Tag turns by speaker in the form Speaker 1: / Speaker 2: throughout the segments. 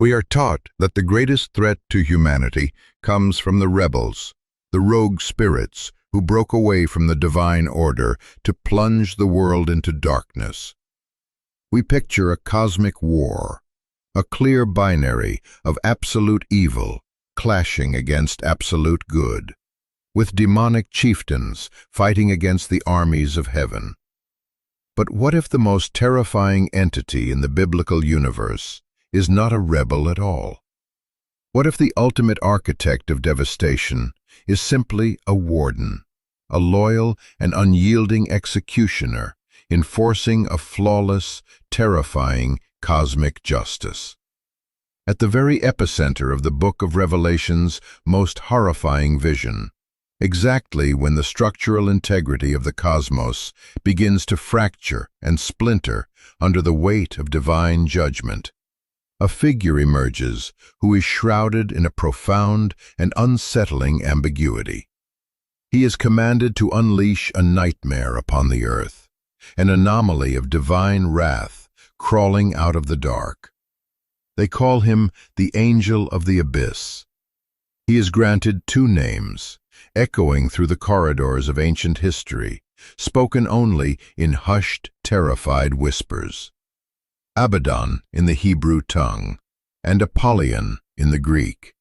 Speaker 1: We are taught that the greatest threat to humanity comes from the rebels, the rogue spirits who broke away from the divine order to plunge the world into darkness. We picture a cosmic war, a clear binary of absolute evil clashing against absolute good, with demonic chieftains fighting against the armies of heaven. But what if the most terrifying entity in the biblical universe is not a rebel at all? What if the ultimate architect of devastation is simply a warden, a loyal and unyielding executioner enforcing a flawless, terrifying cosmic justice? At the very epicenter of the Book of Revelation's most horrifying vision, exactly when the structural integrity of the cosmos begins to fracture and splinter under the weight of divine judgment, a figure emerges who is shrouded in a profound and unsettling ambiguity. He is commanded to unleash a nightmare upon the earth, an anomaly of divine wrath crawling out of the dark. They call him the Angel of the Abyss. He is granted two names, echoing through the corridors of ancient history, spoken only in hushed, terrified whispers. Abaddon in the Hebrew tongue, and Apollyon in the Greek.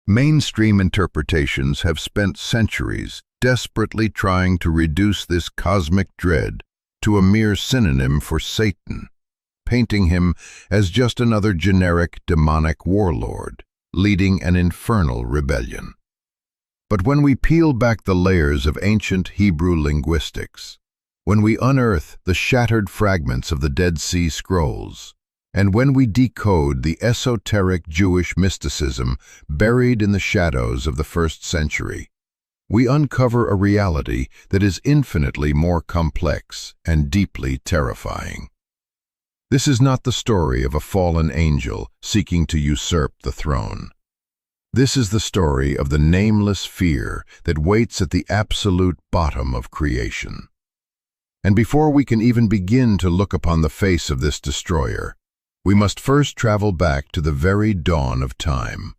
Speaker 1: Mainstream interpretations have spent centuries desperately trying to reduce this cosmic dread to a mere synonym for Satan, painting him as just another generic demonic warlord, leading an infernal rebellion. But when we peel back the layers of ancient Hebrew linguistics, when we unearth the shattered fragments of the Dead Sea Scrolls, and when we decode the esoteric Jewish mysticism buried in the shadows of the first century, we uncover a reality that is infinitely more complex and deeply terrifying. This is not the story of a fallen angel seeking to usurp the throne. This is the story of the nameless fear that waits at the absolute bottom of creation. And before we can even begin to look upon the face of this destroyer, we must first travel back to the very dawn of time,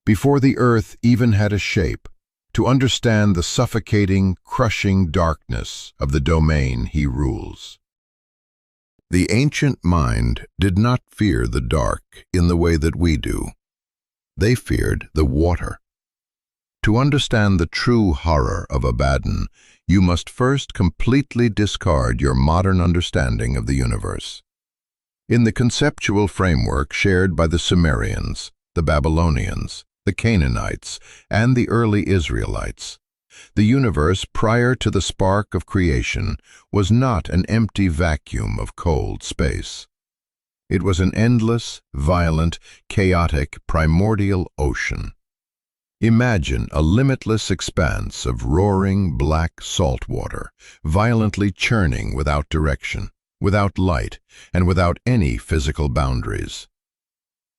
Speaker 1: before the earth even had a shape, to understand the suffocating, crushing darkness of the domain he rules. The ancient mind did not fear the dark in the way that we do. They feared the water. To understand the true horror of Abaddon, you must first completely discard your modern understanding of the universe. In the conceptual framework shared by the Sumerians, the Babylonians, the Canaanites, and the early Israelites, the universe prior to the spark of creation was not an empty vacuum of cold space. It was an endless, violent, chaotic, primordial ocean. Imagine a limitless expanse of roaring black salt water, violently churning without direction, without light, and without any physical boundaries.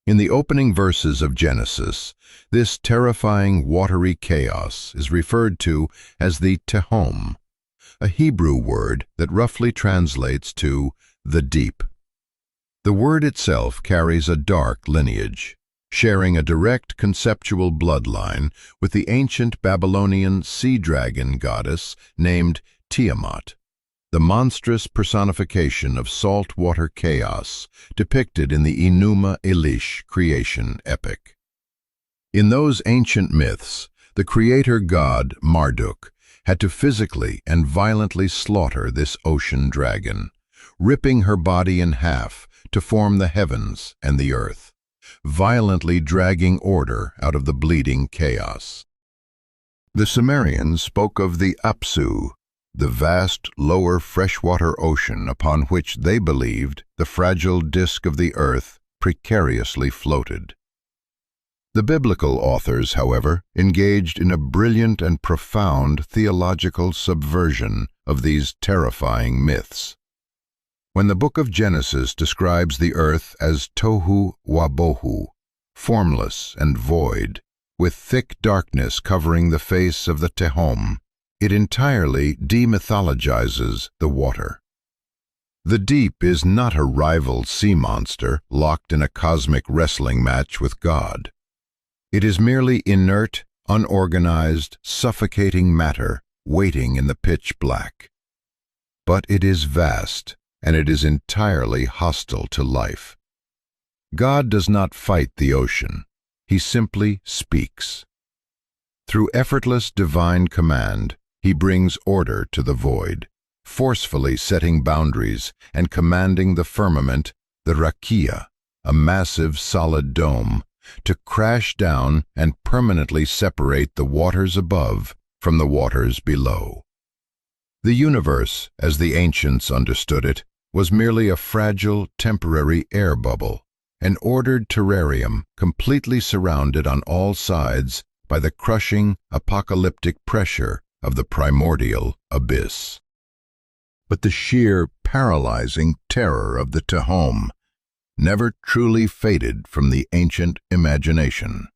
Speaker 1: In the opening verses of Genesis, this terrifying watery chaos is referred to as the Tehom, a Hebrew word that roughly translates to the deep. The word itself carries a dark lineage, sharing a direct conceptual bloodline with the ancient Babylonian sea dragon goddess named Tiamat, the monstrous personification of saltwater chaos depicted in the Enuma Elish creation epic. In those ancient myths, the creator god Marduk had to physically and violently slaughter this ocean dragon, ripping her body in half to form the heavens and the earth, violently dragging order out of the bleeding chaos. The Sumerians spoke of the Apsu, the vast lower freshwater ocean upon which they believed the fragile disk of the earth precariously floated. The biblical authors, however, engaged in a brilliant and profound theological subversion of these terrifying myths. When the book of Genesis describes the earth as tohu wabohu, formless and void, with thick darkness covering the face of the Tehom, it entirely demythologizes the water. The deep is not a rival sea monster locked in a cosmic wrestling match with God. It is merely inert, unorganized, suffocating matter waiting in the pitch black. But it is vast, and it is entirely hostile to life. God does not fight the ocean. He simply speaks. Through effortless divine command, he brings order to the void, forcefully setting boundaries and commanding the firmament, the rakia, a massive solid dome, to crash down and permanently separate the waters above from the waters below. The universe, as the ancients understood it, was merely a fragile, temporary air bubble, an ordered terrarium completely surrounded on all sides by the crushing, apocalyptic pressure of the primordial abyss. But the sheer, paralyzing terror of the Tehom never truly faded from the ancient imagination.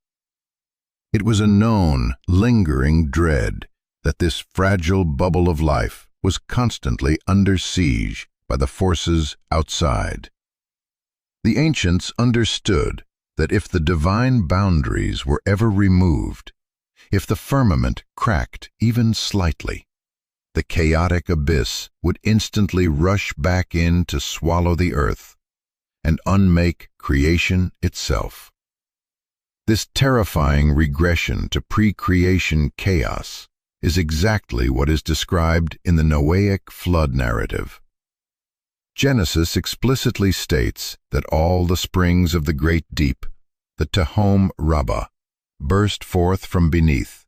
Speaker 1: It was a known, lingering dread that this fragile bubble of life was constantly under siege by the forces outside. The ancients understood that if the divine boundaries were ever removed, if the firmament cracked even slightly, the chaotic abyss would instantly rush back in to swallow the earth and unmake creation itself. This terrifying regression to pre-creation chaos is exactly what is described in the Noahic flood narrative. Genesis explicitly states that all the springs of the great deep, the Tehom Rabbah, burst forth from beneath,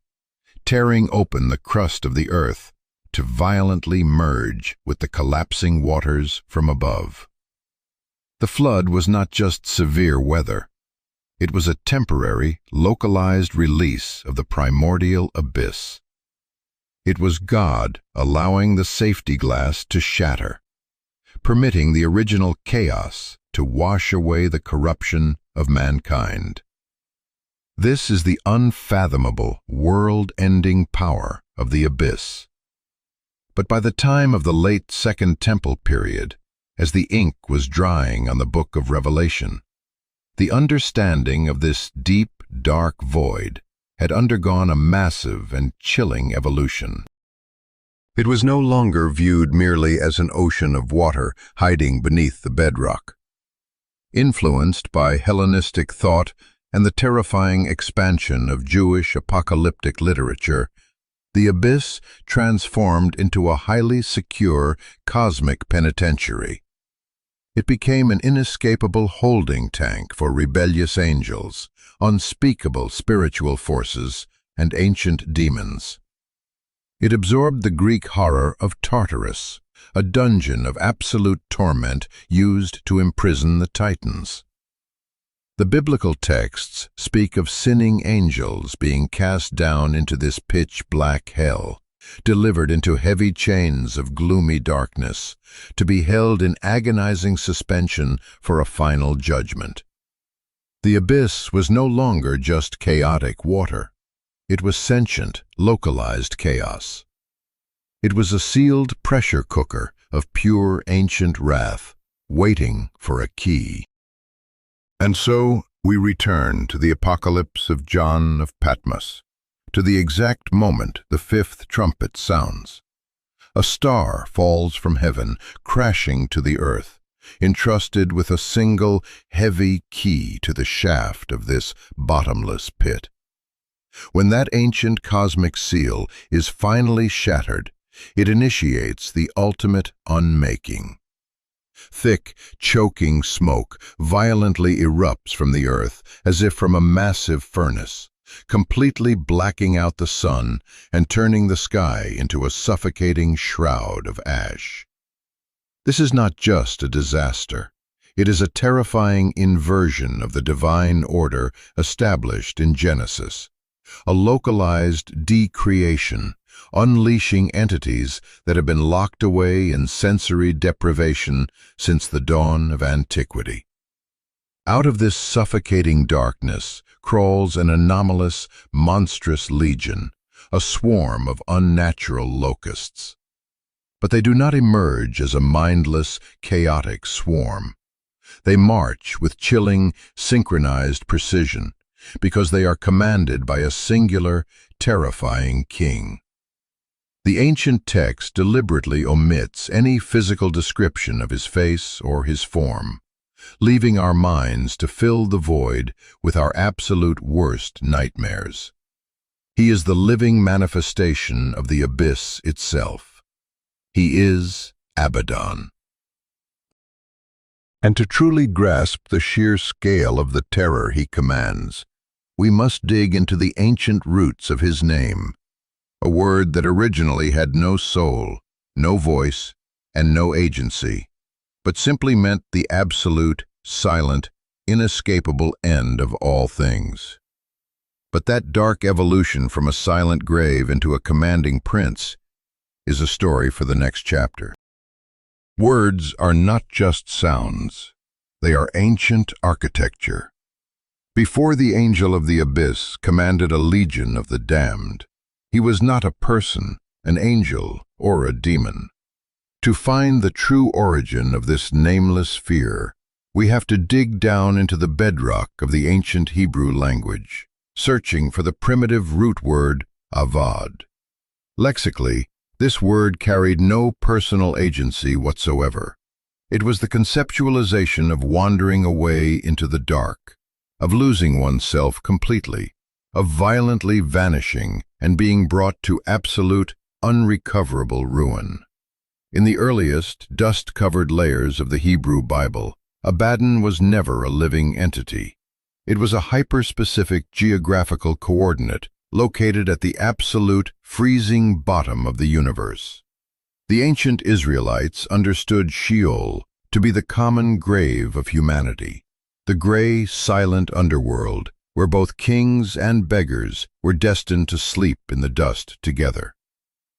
Speaker 1: tearing open the crust of the earth to violently merge with the collapsing waters from above. The flood was not just severe weather. It was a temporary, localized release of the primordial abyss. It was God allowing the safety glass to shatter, permitting the original chaos to wash away the corruption of mankind. This is the unfathomable, world-ending power of the abyss. But by the time of the late Second Temple period, as the ink was drying on the book of Revelation, the understanding of this deep, dark void had undergone a massive and chilling evolution. It was no longer viewed merely as an ocean of water hiding beneath the bedrock. Influenced by Hellenistic thought and the terrifying expansion of Jewish apocalyptic literature, the abyss transformed into a highly secure cosmic penitentiary. It became an inescapable holding tank for rebellious angels, unspeakable spiritual forces, and ancient demons. It absorbed the Greek horror of Tartarus, a dungeon of absolute torment used to imprison the Titans. The biblical texts speak of sinning angels being cast down into this pitch-black hell, delivered into heavy chains of gloomy darkness, to be held in agonizing suspension for a final judgment. The abyss was no longer just chaotic water. It was sentient, localized chaos. It was a sealed pressure cooker of pure ancient wrath, waiting for a key. And so we return to the apocalypse of John of Patmos, to the exact moment the fifth trumpet sounds. A star falls from heaven, crashing to the earth, entrusted with a single, heavy key to the shaft of this bottomless pit. When that ancient cosmic seal is finally shattered, it initiates the ultimate unmaking. Thick, choking smoke violently erupts from the earth as if from a massive furnace, completely blacking out the sun and turning the sky into a suffocating shroud of ash. This is not just a disaster. It is a terrifying inversion of the divine order established in Genesis, a localized decreation, unleashing entities that have been locked away in sensory deprivation since the dawn of antiquity. Out of this suffocating darkness crawls an anomalous, monstrous legion, a swarm of unnatural locusts. But they do not emerge as a mindless, chaotic swarm. They march with chilling, synchronized precision, because they are commanded by a singular, terrifying king. The ancient text deliberately omits any physical description of his face or his form, leaving our minds to fill the void with our absolute worst nightmares. He is the living manifestation of the abyss itself. He is Abaddon. And to truly grasp the sheer scale of the terror he commands, we must dig into the ancient roots of his name, a word that originally had no soul, no voice, and no agency, but simply meant the absolute, silent, inescapable end of all things. But that dark evolution from a silent grave into a commanding prince is a story for the next chapter. Words are not just sounds, they are ancient architecture. Before the angel of the abyss commanded a legion of the damned, he was not a person, an angel, or a demon. To find the true origin of this nameless fear, we have to dig down into the bedrock of the ancient Hebrew language, searching for the primitive root word avad. Lexically, this word carried no personal agency whatsoever. It was the conceptualization of wandering away into the dark, of losing oneself completely, of violently vanishing and being brought to absolute, unrecoverable ruin. In the earliest, dust-covered layers of the Hebrew Bible, Abaddon was never a living entity. It was a hyper-specific geographical coordinate located at the absolute, freezing bottom of the universe. The ancient Israelites understood Sheol to be the common grave of humanity, the gray, silent underworld where both kings and beggars were destined to sleep in the dust together.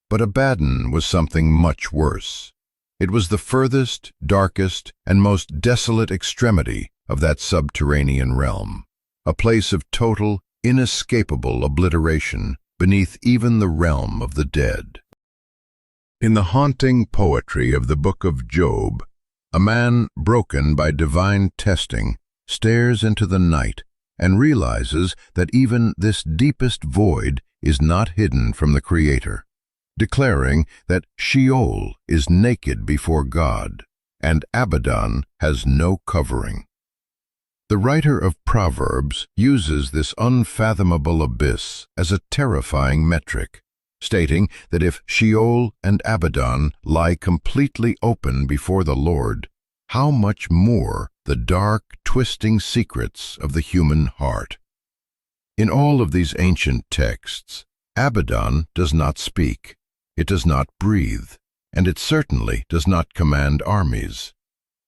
Speaker 1: But Abaddon was something much worse. It was the furthest, darkest, and most desolate extremity of that subterranean realm, a place of total, inescapable obliteration beneath even the realm of the dead. In the haunting poetry of the Book of Job, a man broken by divine testing stares into the night and realizes that even this deepest void is not hidden from the Creator, declaring that Sheol is naked before God and Abaddon has no covering. The writer of Proverbs uses this unfathomable abyss as a terrifying metric, stating that if Sheol and Abaddon lie completely open before the Lord, how much more the dark, twisting secrets of the human heart. In all of these ancient texts, Abaddon does not speak, it does not breathe, and it certainly does not command armies.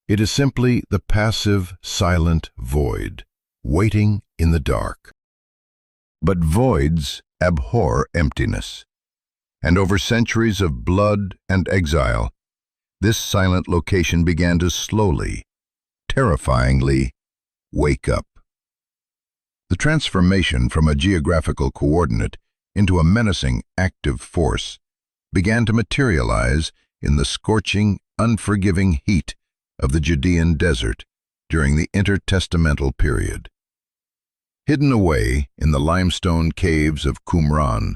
Speaker 1: It is simply the passive, silent void, waiting in the dark. But voids abhor emptiness, and over centuries of blood and exile, this silent location began to slowly, terrifyingly, wake up. The transformation from a geographical coordinate into a menacing, active force began to materialize in the scorching, unforgiving heat of the Judean desert during the intertestamental period. Hidden away in the limestone caves of Qumran,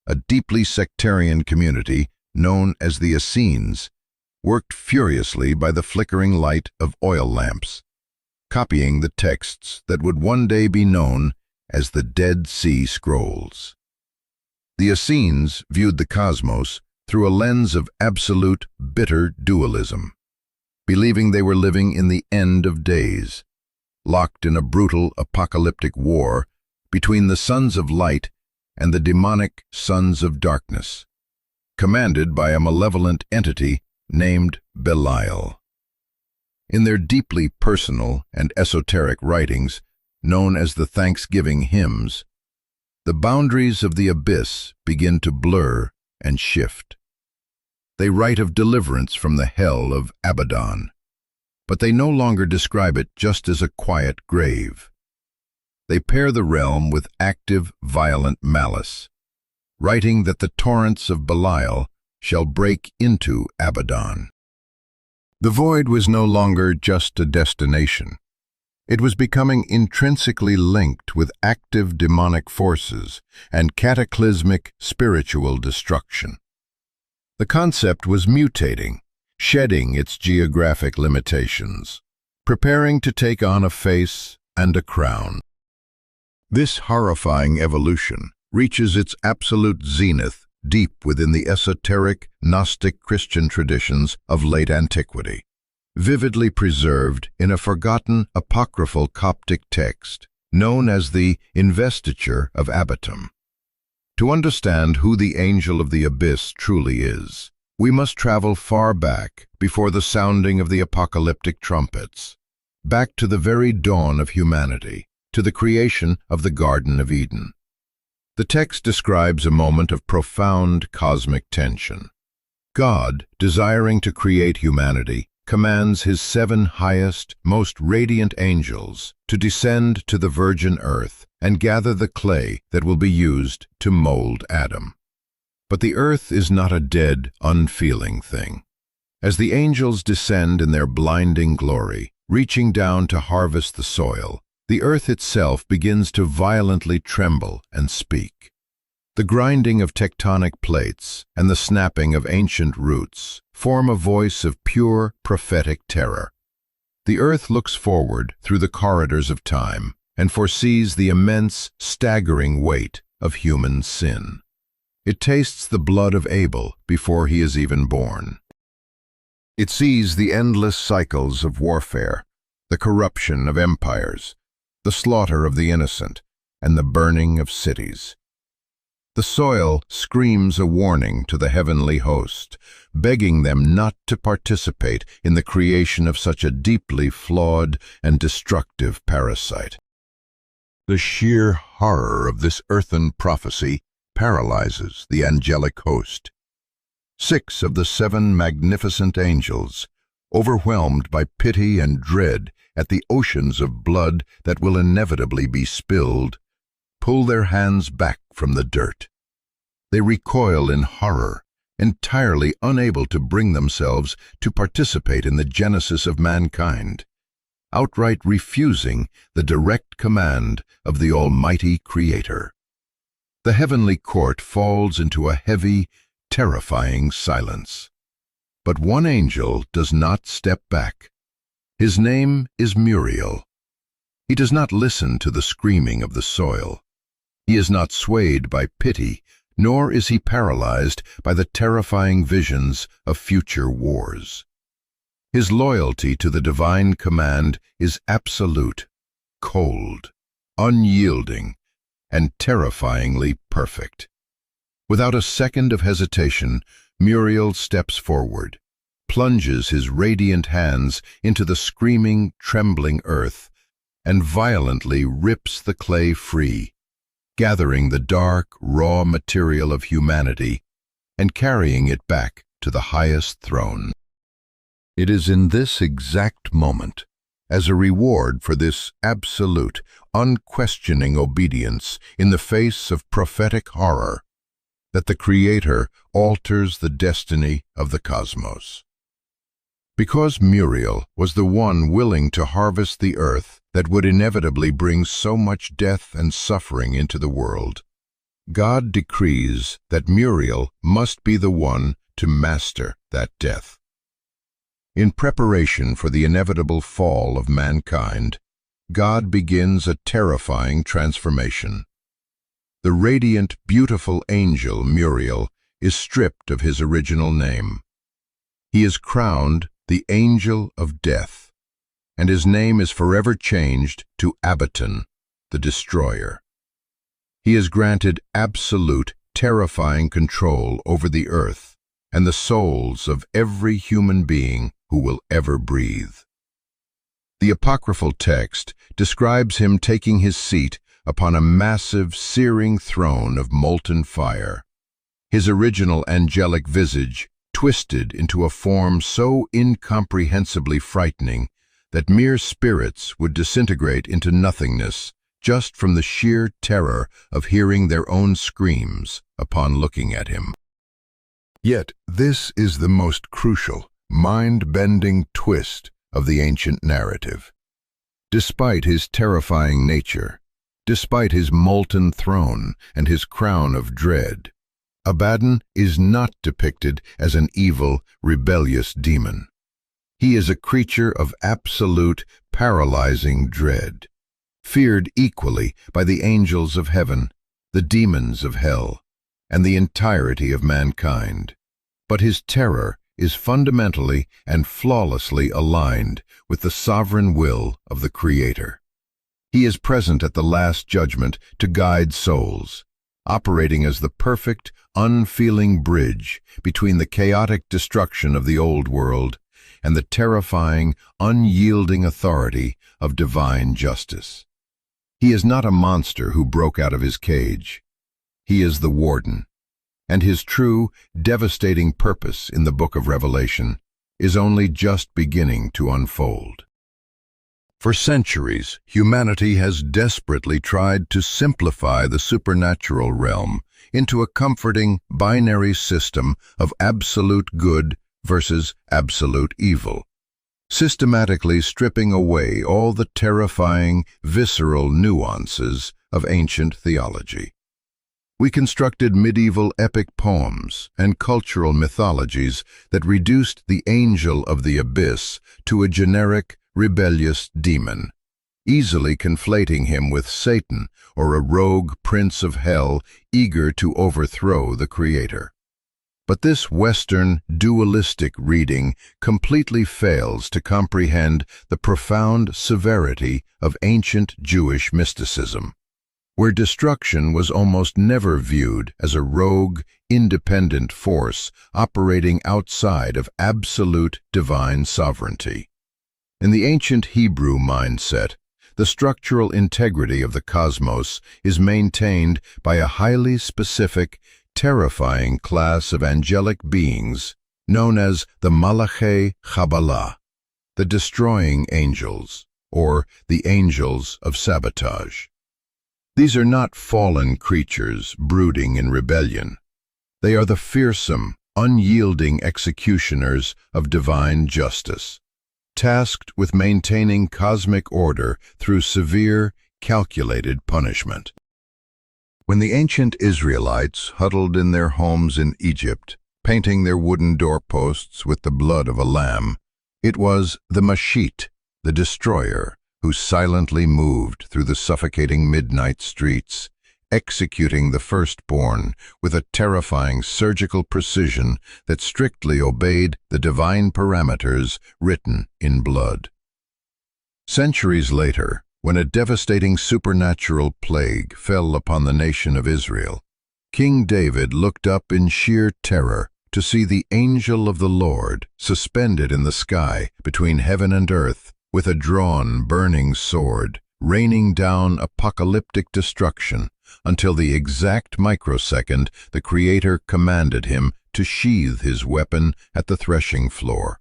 Speaker 1: a deeply sectarian community known as the Essenes worked furiously by the flickering light of oil lamps, copying the texts that would one day be known as the Dead Sea Scrolls. The Essenes viewed the cosmos through a lens of absolute, bitter dualism, believing they were living in the end of days, locked in a brutal apocalyptic war between the sons of light and the demonic sons of darkness, commanded by a malevolent entity named Belial. In their deeply personal and esoteric writings, known as the Thanksgiving hymns, the boundaries of the abyss begin to blur and shift. They write of deliverance from the hell of Abaddon, but they no longer describe it just as a quiet grave. They pair the realm with active, violent malice, writing that the torrents of Belial shall break into Abaddon. The void was no longer just a destination. It was becoming intrinsically linked with active demonic forces and cataclysmic spiritual destruction. The concept was mutating, shedding its geographic limitations, preparing to take on a face and a crown. This horrifying evolution reaches its absolute zenith deep within the esoteric, Gnostic Christian traditions of late antiquity, vividly preserved in a forgotten apocryphal Coptic text known as the Investiture of Abaddon. To understand who the Angel of the Abyss truly is, we must travel far back before the sounding of the apocalyptic trumpets, back to the very dawn of humanity, to the creation of the Garden of Eden. The text describes a moment of profound cosmic tension. God, desiring to create humanity, commands his 7 highest, most radiant angels to descend to the virgin earth and gather the clay that will be used to mold Adam. But the earth is not a dead, unfeeling thing. As the angels descend in their blinding glory, reaching down to harvest the soil, the earth itself begins to violently tremble and speak. The grinding of tectonic plates and the snapping of ancient roots form a voice of pure prophetic terror. The earth looks forward through the corridors of time and foresees the immense, staggering weight of human sin. It tastes the blood of Abel before he is even born. It sees the endless cycles of warfare, the corruption of empires, the slaughter of the innocent, and the burning of cities. The soil screams a warning to the heavenly host, begging them not to participate in the creation of such a deeply flawed and destructive parasite. The sheer horror of this earthen prophecy paralyzes the angelic host. 6 of the 7 magnificent angels, overwhelmed by pity and dread at the oceans of blood that will inevitably be spilled, pull their hands back from the dirt. They recoil in horror, entirely unable to bring themselves to participate in the genesis of mankind, outright refusing the direct command of the Almighty Creator. The heavenly court falls into a heavy, terrifying silence. But one angel does not step back. His name is Muriel. He does not listen to the screaming of the soil. He is not swayed by pity, nor is he paralyzed by the terrifying visions of future wars. His loyalty to the divine command is absolute, cold, unyielding, and terrifyingly perfect. Without a second of hesitation, Muriel steps forward, plunges his radiant hands into the screaming, trembling earth, and violently rips the clay free, gathering the dark, raw material of humanity and carrying it back to the highest throne. It is in this exact moment, as a reward for this absolute, unquestioning obedience in the face of prophetic horror, that the Creator alters the destiny of the cosmos. Because Muriel was the one willing to harvest the earth that would inevitably bring so much death and suffering into the world, God decrees that Muriel must be the one to master that death. In preparation for the inevitable fall of mankind, God begins a terrifying transformation. The radiant, beautiful angel Muriel is stripped of his original name. He is crowned the Angel of Death, and his name is forever changed to Abaddon, the Destroyer. He is granted absolute, terrifying control over the earth and the souls of every human being who will ever breathe. The apocryphal text describes him taking his seat upon a massive, searing throne of molten fire, his original angelic visage twisted into a form so incomprehensibly frightening that mere spirits would disintegrate into nothingness just from the sheer terror of hearing their own screams upon looking at him. Yet this is the most crucial, mind-bending twist of the ancient narrative. Despite his terrifying nature, despite his molten throne and his crown of dread, Abaddon is not depicted as an evil, rebellious demon. He is a creature of absolute, paralyzing dread, feared equally by the angels of heaven, the demons of hell, and the entirety of mankind. But his terror is fundamentally and flawlessly aligned with the sovereign will of the Creator. He is present at the Last Judgment to guide souls, operating as the perfect, unfeeling bridge between the chaotic destruction of the old world and the terrifying, unyielding authority of divine justice. He is not a monster who broke out of his cage. He is the warden, and his true, devastating purpose in the book of Revelation is only just beginning to unfold. For centuries, humanity has desperately tried to simplify the supernatural realm into a comforting, binary system of absolute good versus absolute evil, systematically stripping away all the terrifying, visceral nuances of ancient theology. We constructed medieval epic poems and cultural mythologies that reduced the angel of the abyss to a generic, rebellious demon, easily conflating him with Satan or a rogue prince of hell eager to overthrow the Creator. But this Western, dualistic reading completely fails to comprehend the profound severity of ancient Jewish mysticism, where destruction was almost never viewed as a rogue, independent force operating outside of absolute divine sovereignty. In the ancient Hebrew mindset, the structural integrity of the cosmos is maintained by a highly specific, terrifying class of angelic beings known as the Malachei Chabalah, the destroying angels, or the angels of sabotage. These are not fallen creatures brooding in rebellion. They are the fearsome, unyielding executioners of divine justice, tasked with maintaining cosmic order through severe, calculated punishment. When the ancient Israelites huddled in their homes in Egypt, painting their wooden doorposts with the blood of a lamb, it was the Mashit, the destroyer, who silently moved through the suffocating midnight streets, executing the firstborn with a terrifying surgical precision that strictly obeyed the divine parameters written in blood. Centuries later, when a devastating supernatural plague fell upon the nation of Israel, King David looked up in sheer terror to see the angel of the Lord suspended in the sky between heaven and earth with a drawn, burning sword, raining down apocalyptic destruction until the exact microsecond the Creator commanded him to sheathe his weapon at the threshing floor.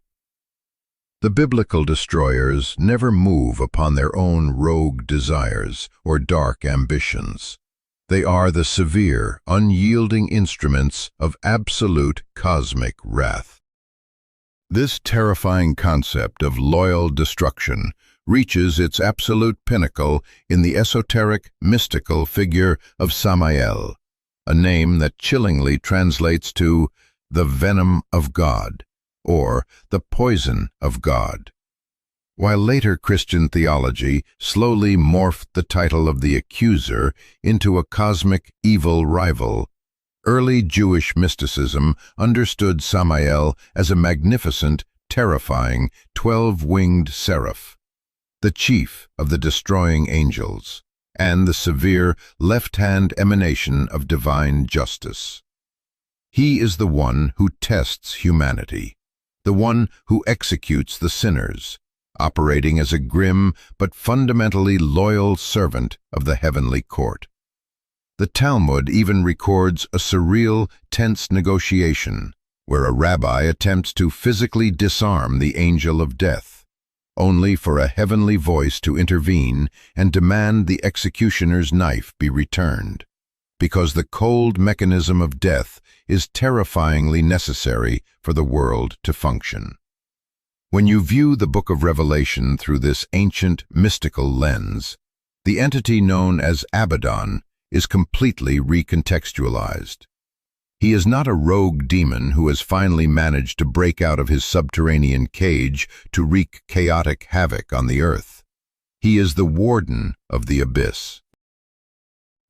Speaker 1: The biblical destroyers never move upon their own rogue desires or dark ambitions. They are the severe, unyielding instruments of absolute cosmic wrath. This terrifying concept of loyal destruction reaches its absolute pinnacle in the esoteric, mystical figure of Samael, a name that chillingly translates to the venom of God, or the poison of God. While later Christian theology slowly morphed the title of the accuser into a cosmic evil rival, early Jewish mysticism understood Samael as a magnificent, terrifying, 12-winged seraph, the chief of the destroying angels, and the severe left-hand emanation of divine justice. He is the one who tests humanity, the one who executes the sinners, operating as a grim but fundamentally loyal servant of the heavenly court. The Talmud even records a surreal, tense negotiation where a rabbi attempts to physically disarm the angel of death, only for a heavenly voice to intervene and demand the executioner's knife be returned. because the cold mechanism of death is terrifyingly necessary for the world to function. When you view the Book of Revelation through this ancient, mystical lens, the entity known as Abaddon is completely recontextualized. He is not a rogue demon who has finally managed to break out of his subterranean cage to wreak chaotic havoc on the earth. He is the warden of the abyss.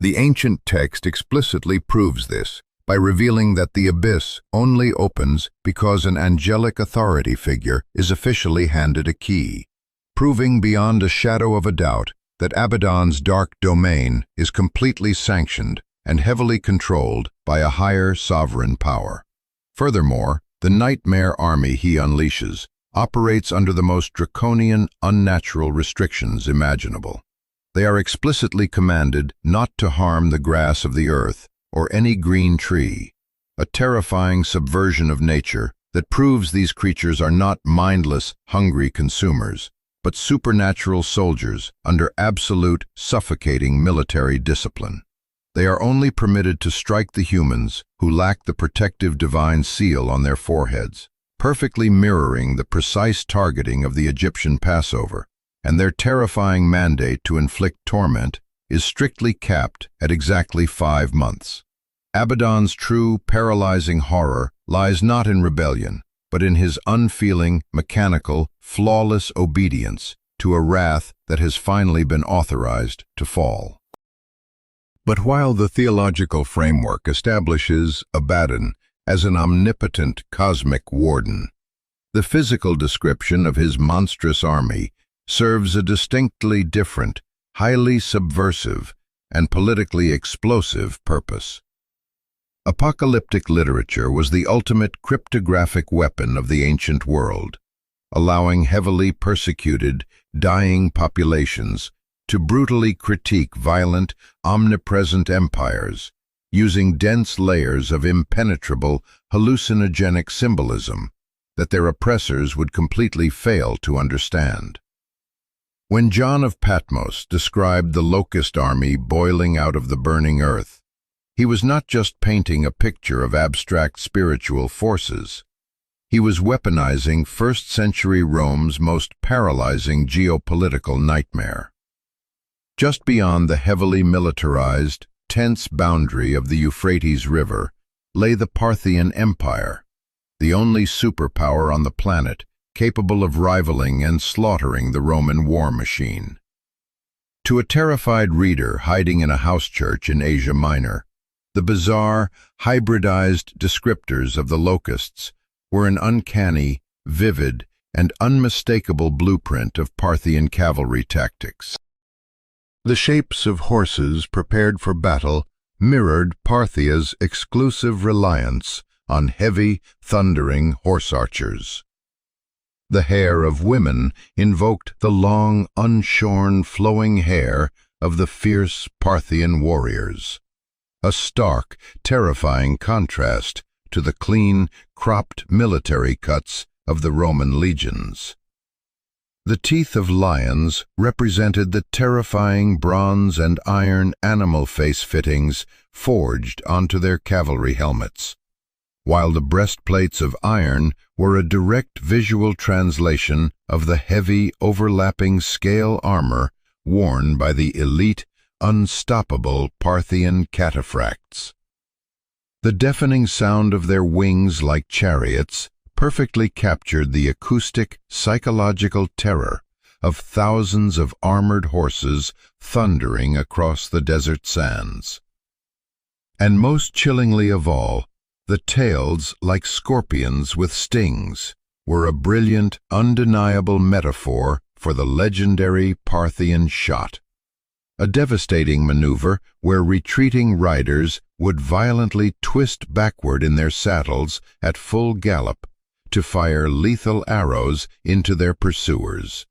Speaker 1: The ancient text explicitly proves this by revealing that the abyss only opens because an angelic authority figure is officially handed a key, proving beyond a shadow of a doubt that Abaddon's dark domain is completely sanctioned and heavily controlled by a higher sovereign power. Furthermore, the nightmare army he unleashes operates under the most draconian, unnatural restrictions imaginable. They are explicitly commanded not to harm the grass of the earth or any green tree, a terrifying subversion of nature that proves these creatures are not mindless, hungry consumers, but supernatural soldiers under absolute, suffocating military discipline. They are only permitted to strike the humans who lack the protective divine seal on their foreheads, perfectly mirroring the precise targeting of the Egyptian Passover, and their terrifying mandate to inflict torment is strictly capped at exactly 5 months. Abaddon's true, paralyzing horror lies not in rebellion, but in his unfeeling, mechanical, flawless obedience to a wrath that has finally been authorized to fall. But while the theological framework establishes Abaddon as an omnipotent cosmic warden, the physical description of his monstrous army serves a distinctly different, highly subversive, and politically explosive purpose. Apocalyptic literature was the ultimate cryptographic weapon of the ancient world, allowing heavily persecuted, dying populations to brutally critique violent, omnipresent empires, using dense layers of impenetrable, hallucinogenic symbolism that their oppressors would completely fail to understand. When John of Patmos described the locust army boiling out of the burning earth, he was not just painting a picture of abstract spiritual forces. He was weaponizing first-century Rome's most paralyzing geopolitical nightmare. Just beyond the heavily militarized, tense boundary of the Euphrates River lay the Parthian Empire, the only superpower on the planet capable of rivaling and slaughtering the Roman war machine. To a terrified reader hiding in a house church in Asia Minor, the bizarre, hybridized descriptors of the locusts were an uncanny, vivid, and unmistakable blueprint of Parthian cavalry tactics. The shapes of horses prepared for battle mirrored Parthia's exclusive reliance on heavy, thundering horse archers. The hair of women invoked the long, unshorn, flowing hair of the fierce Parthian warriors, a stark, terrifying contrast to the clean, cropped military cuts of the Roman legions. The teeth of lions represented the terrifying bronze and iron animal face fittings forged onto their cavalry helmets, while the breastplates of iron were a direct visual translation of the heavy, overlapping scale armor worn by the elite, unstoppable Parthian cataphracts. The deafening sound of their wings like chariots perfectly captured the acoustic, psychological terror of thousands of armored horses thundering across the desert sands. And most chillingly of all, the tails, like scorpions with stings, were a brilliant, undeniable metaphor for the legendary Parthian shot, a devastating maneuver where retreating riders would violently twist backward in their saddles at full gallop to fire lethal arrows into their pursuers,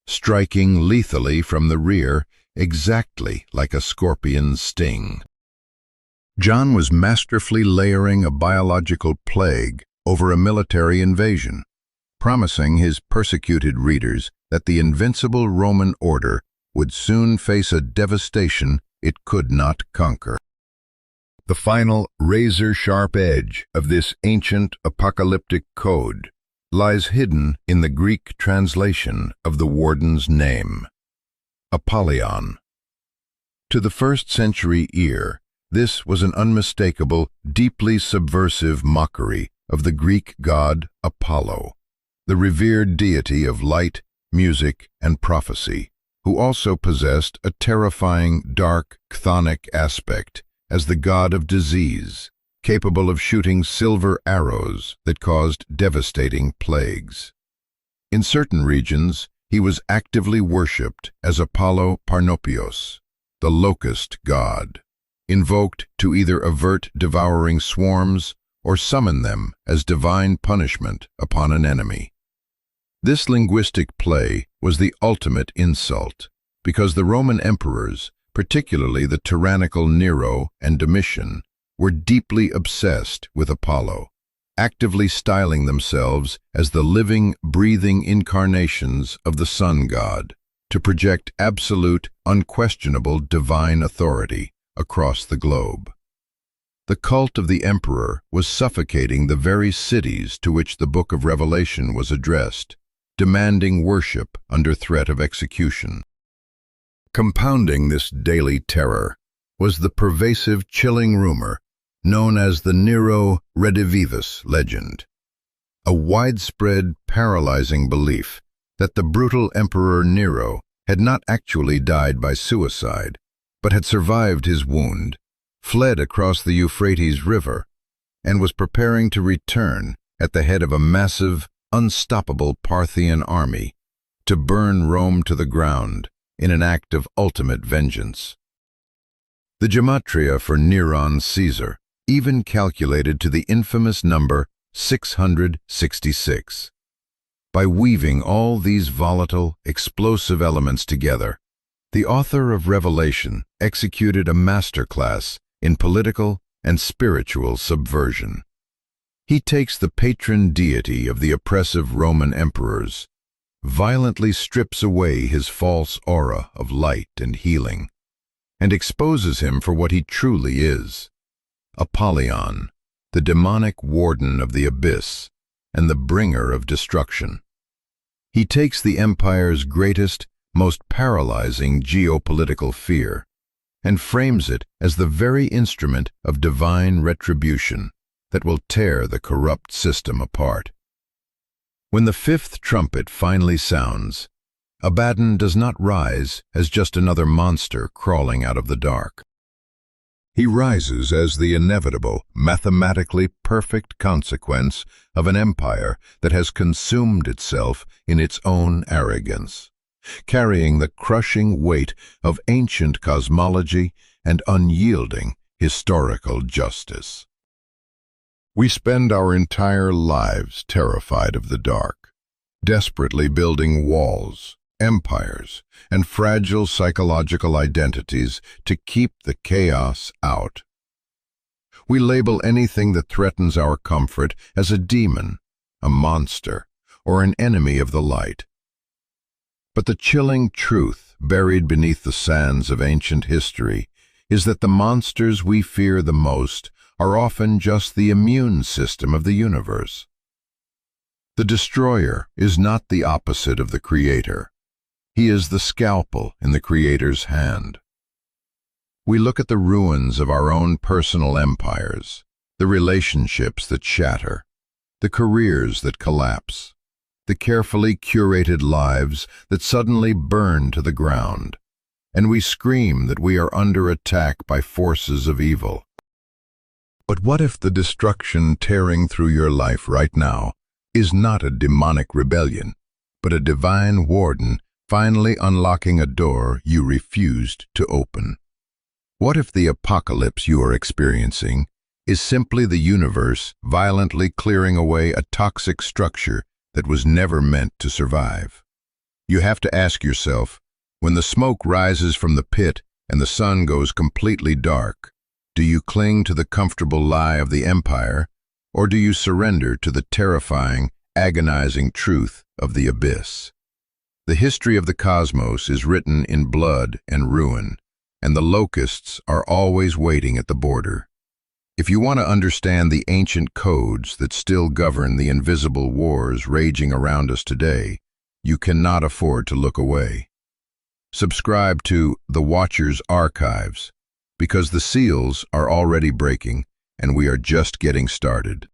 Speaker 1: striking lethally from the rear exactly like a scorpion's sting. John was masterfully layering a biological plague over a military invasion, promising his persecuted readers that the invincible Roman order would soon face a devastation it could not conquer. The final razor-sharp edge of this ancient apocalyptic code lies hidden in the Greek translation of the warden's name, Apollyon. To the first-century ear, this was an unmistakable, deeply subversive mockery of the Greek god Apollo, the revered deity of light, music, and prophecy, who also possessed a terrifying, dark, chthonic aspect as the god of disease, capable of shooting silver arrows that caused devastating plagues. In certain regions, he was actively worshipped as Apollo Parnopios, the locust god, invoked to either avert devouring swarms or summon them as divine punishment upon an enemy. This linguistic play was the ultimate insult, because the Roman emperors, particularly the tyrannical Nero and Domitian, were deeply obsessed with Apollo, actively styling themselves as the living, breathing incarnations of the sun god, to project absolute, unquestionable divine authority across the globe. The cult of the emperor was suffocating the very cities to which the Book of Revelation was addressed, demanding worship under threat of execution. Compounding this daily terror was the pervasive, chilling rumor known as the Nero Redivivus legend, a widespread, paralyzing belief that the brutal Emperor Nero had not actually died by suicide, but had survived his wound, fled across the Euphrates River, and was preparing to return at the head of a massive, unstoppable Parthian army to burn Rome to the ground in an act of ultimate vengeance. The gematria for Neron Caesar even calculated to the infamous number 666. By weaving all these volatile, explosive elements together, the author of Revelation executed a masterclass in political and spiritual subversion. He takes the patron deity of the oppressive Roman emperors, violently strips away his false aura of light and healing, and exposes him for what he truly is, Apollyon, the demonic warden of the abyss and the bringer of destruction. He takes the empire's greatest, most paralyzing geopolitical fear and frames it as the very instrument of divine retribution that will tear the corrupt system apart. When the fifth trumpet finally sounds, Abaddon does not rise as just another monster crawling out of the dark. He rises as the inevitable, mathematically perfect consequence of an empire that has consumed itself in its own arrogance, carrying the crushing weight of ancient cosmology and unyielding historical justice. We spend our entire lives terrified of the dark, desperately building walls, empires, and fragile psychological identities to keep the chaos out. We label anything that threatens our comfort as a demon, a monster, or an enemy of the light. But the chilling truth buried beneath the sands of ancient history is that the monsters we fear the most are often just the immune system of the universe. The destroyer is not the opposite of the creator. He is the scalpel in the creator's hand. We look at the ruins of our own personal empires, the relationships that shatter, the careers that collapse, the carefully curated lives that suddenly burn to the ground, and we scream that we are under attack by forces of evil. But what if the destruction tearing through your life right now is not a demonic rebellion, but a divine warden finally unlocking a door you refused to open? What if the apocalypse you are experiencing is simply the universe violently clearing away a toxic structure that was never meant to survive? You have to ask yourself, when the smoke rises from the pit and the sun goes completely dark, do you cling to the comfortable lie of the empire, or do you surrender to the terrifying, agonizing truth of the abyss? The history of the cosmos is written in blood and ruin, and the locusts are always waiting at the border. If you want to understand the ancient codes that still govern the invisible wars raging around us today, you cannot afford to look away. Subscribe to The Watcher's Archives, because the seals are already breaking and we are just getting started.